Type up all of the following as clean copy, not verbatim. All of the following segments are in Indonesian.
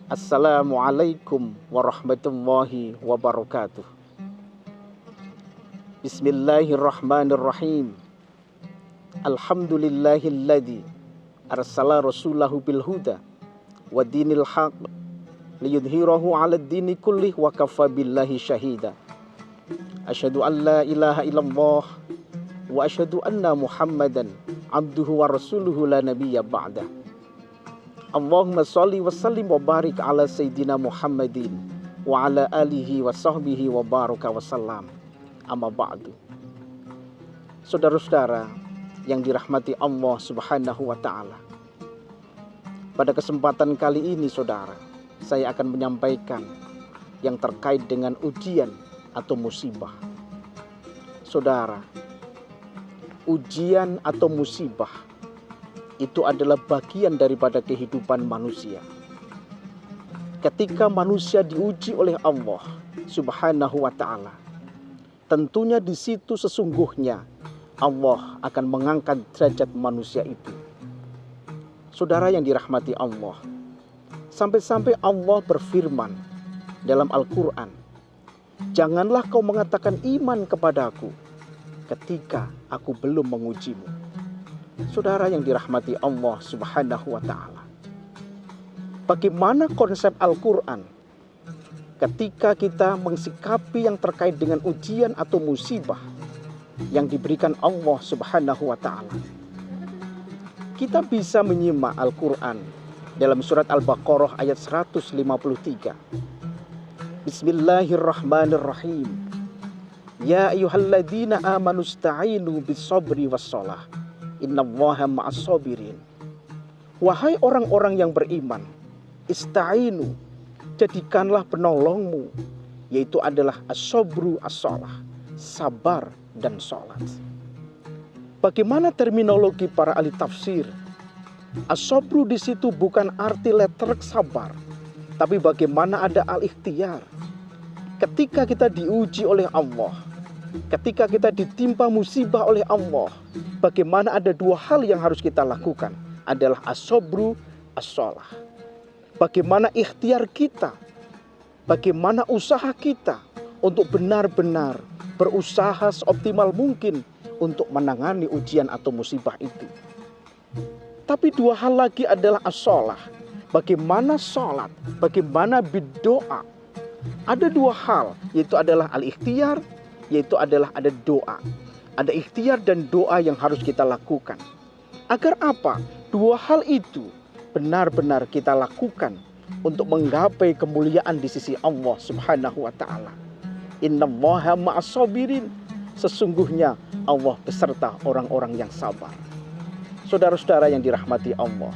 Assalamualaikum warahmatullahi wabarakatuh. Bismillahirrahmanirrahim. Alhamdulillahilladzi arsala rasulahu bil huda wa dinil haq liyudhhirahu 'alad dini kullih wa kafa billahi syahida. Asyhadu an la ilaha illallah wa asyhadu anna Muhammadan abduhu wa rasuluhu la nabiyya ba'dah. Allahumma sholli wa sallim wa barik ala sayyidina Muhammadin wa ala alihi wa sahbihi wa baraka wa salam. Amma ba'du. Saudara-saudara yang dirahmati Allah Subhanahu wa taala. Pada kesempatan kali ini saudara, saya akan menyampaikan yang terkait dengan ujian atau musibah. Saudara, ujian atau musibah itu adalah bagian daripada kehidupan manusia. Ketika manusia diuji oleh Allah Subhanahu wa taala, tentunya di situ sesungguhnya Allah akan mengangkat derajat manusia itu. Saudara yang dirahmati Allah, sampai-sampai Allah berfirman dalam Al-Quran, "Janganlah kau mengatakan iman kepadaku ketika aku belum mengujimu." Saudara yang dirahmati Allah Subhanahu wa taala, bagaimana konsep Al-Quran ketika kita mensikapi yang terkait dengan ujian atau musibah yang diberikan Allah Subhanahu wa taala? Kita bisa menyimak Al-Quran dalam surat Al-Baqarah ayat 153. Bismillahirrahmanirrahim. Ya ayyuhalladzina amanu ista'inu bis-sabri was-shalah. Innallaha ma'as-sabirin. Wahai orang-orang yang beriman, ista'inu, jadikanlah penolongmu, yaitu adalah as-sabru as-shalah, sabar dan sholat. Bagaimana terminologi para ahli tafsir? As-sabru di situ bukan arti letterek sabar, tapi bagaimana ada al-ikhtiyar. Ketika kita diuji oleh Allah, ketika kita ditimpa musibah oleh Allah, bagaimana ada dua hal yang harus kita lakukan, adalah as-sabru as-shalah. Bagaimana ikhtiar kita, bagaimana usaha kita untuk benar-benar berusaha seoptimal mungkin untuk menangani ujian atau musibah itu. Tapi dua hal lagi adalah as-shalah. Bagaimana sholat, bagaimana berdoa. Ada dua hal, yaitu adalah al-ikhtiyar, yaitu adalah ada doa. Ada ikhtiar dan doa yang harus kita lakukan. Agar apa? Dua hal itu benar-benar kita lakukan untuk menggapai kemuliaan di sisi Allah Subhanahu wa taala. Innallaha ma'as-sabirin. Sesungguhnya Allah beserta orang-orang yang sabar. Saudara-saudara yang dirahmati Allah,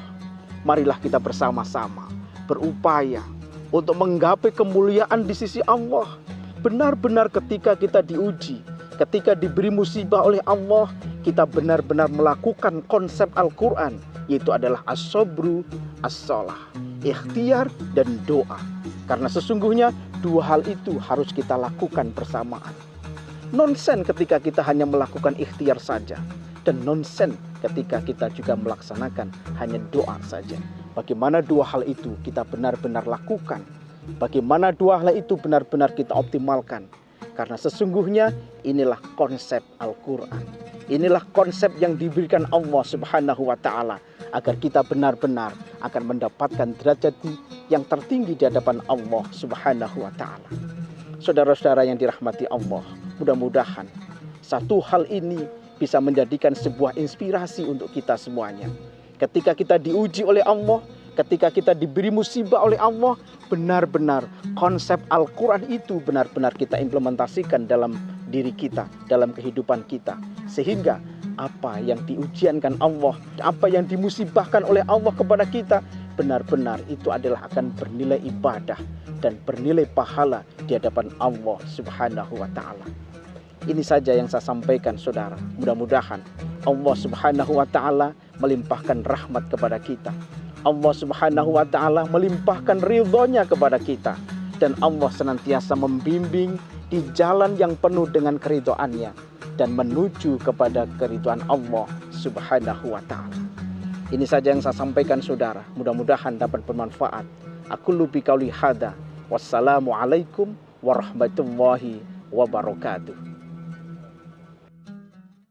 marilah kita bersama-sama berupaya untuk menggapai kemuliaan di sisi Allah. Benar-benar ketika kita diuji, ketika diberi musibah oleh Allah, kita benar-benar melakukan konsep Al-Quran, yaitu adalah as-sabru as-shalah, ikhtiar dan doa. Karena sesungguhnya dua hal itu harus kita lakukan bersamaan. Nonsen ketika kita hanya melakukan ikhtiar saja, dan nonsen ketika kita juga melaksanakan hanya doa saja. Bagaimana dua hal itu kita benar-benar lakukan? Bagaimana dua hal itu benar-benar kita optimalkan? Karena sesungguhnya inilah konsep Al-Quran. Inilah konsep yang diberikan Allah Subhanahu wa taala agar kita benar-benar akan mendapatkan derajat yang tertinggi di hadapan Allah Subhanahu wa taala. Saudara-saudara yang dirahmati Allah, mudah-mudahan satu hal ini bisa menjadikan sebuah inspirasi untuk kita semuanya. Ketika kita diuji oleh Allah, ketika kita diberi musibah oleh Allah, benar-benar konsep Al-Quran itu benar-benar kita implementasikan dalam diri kita, dalam kehidupan kita. Sehingga apa yang diujiankan Allah, apa yang dimusibahkan oleh Allah kepada kita, benar-benar itu adalah akan bernilai ibadah dan bernilai pahala di hadapan Allah Subhanahu wa taala. Ini saja yang saya sampaikan saudara. Mudah-mudahan Allah Subhanahu wa taala melimpahkan rahmat kepada kita. Allah Subhanahu wa taala melimpahkan ridhonya kepada kita, dan Allah senantiasa membimbing di jalan yang penuh dengan keridhoannya dan menuju kepada keridhaan Allah Subhanahu wa taala. Ini saja yang saya sampaikan saudara. Mudah-mudahan dapat bermanfaat. Aku lubi qauli hada. Wassalamualaikum warahmatullahi wabarakatuh.